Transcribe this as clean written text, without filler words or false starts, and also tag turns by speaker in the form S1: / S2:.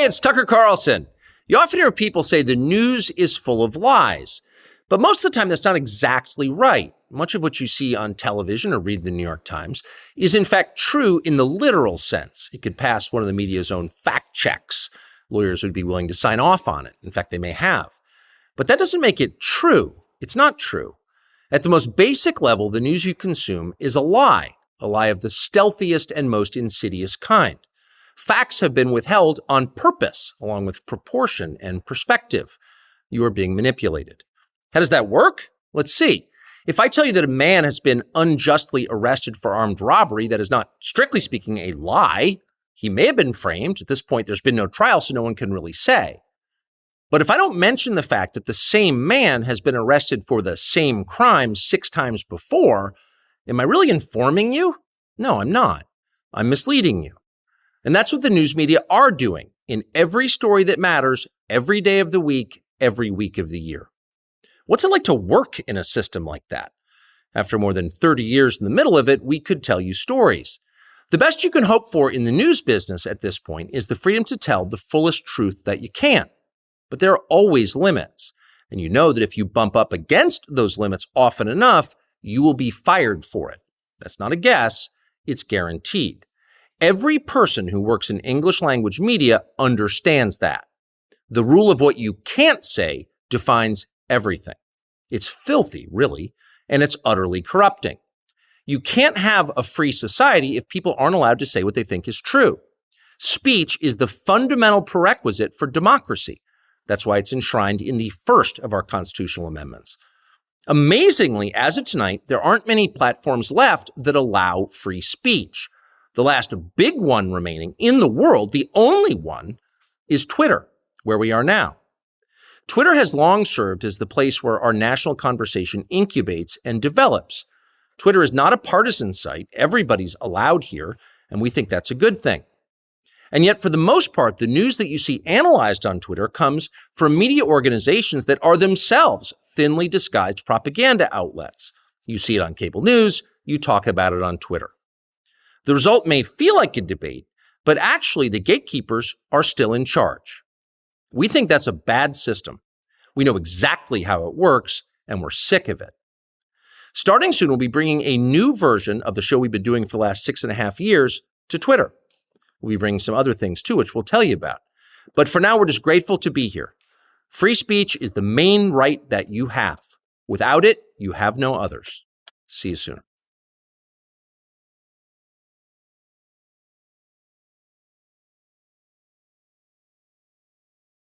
S1: Hey, it's Tucker Carlson. You often hear people say the news is full of lies, but most of the time that's not exactly right. Much of what you see on television or read the New York Times is in fact true in the literal sense. It could pass one of the media's own fact checks. Lawyers would be willing to sign off on it. In fact, they may have. But that doesn't make it true. It's not true. At the most basic level, the news you consume is a lie of the stealthiest and most insidious kind. Facts have been withheld on purpose, along with proportion and perspective. You are being manipulated. How does that work? Let's see. If I tell you that a man has been unjustly arrested for armed robbery, that is not, strictly speaking, a lie. He may have been framed. At this point, there's been no trial, so no one can really say. But if I don't mention the fact that the same man has been arrested for the same crime 6 times before, am I really informing you? No, I'm not. I'm misleading you. And that's what the news media are doing in every story that matters, every day of the week, every week of the year. What's it like to work in a system like that? After more than 30 years in the middle of it, we could tell you stories. The best you can hope for in the news business at this point is the freedom to tell the fullest truth that you can. But there are always limits. And you know that if you bump up against those limits often enough, you will be fired for it. That's not a guess, it's guaranteed. Every person who works in English language media understands that. The rule of what you can't say defines everything. It's filthy, really, and it's utterly corrupting. You can't have a free society if people aren't allowed to say what they think is true. Speech is the fundamental prerequisite for democracy. That's why it's enshrined in the first of our constitutional amendments. Amazingly, as of tonight, there aren't many platforms left that allow free speech. The last big one remaining in the world, the only one, is Twitter, where we are now. Twitter has long served as the place where our national conversation incubates and develops. Twitter is not a partisan site. Everybody's allowed here, and we think that's a good thing. And yet, for the most part, the news that you see analyzed on Twitter comes from media organizations that are themselves thinly disguised propaganda outlets. You see it on cable news, you talk about it on Twitter. The result may feel like a debate, but actually the gatekeepers are still in charge. We think that's a bad system. We know exactly how it works, and we're sick of it. Starting soon, we'll be bringing a new version of the show we've been doing for the last 6.5 years to Twitter. We'll be bringing some other things too, which we'll tell you about. But for now, we're just grateful to be here. Free speech is the main right that you have. Without it, you have no others. See you soon.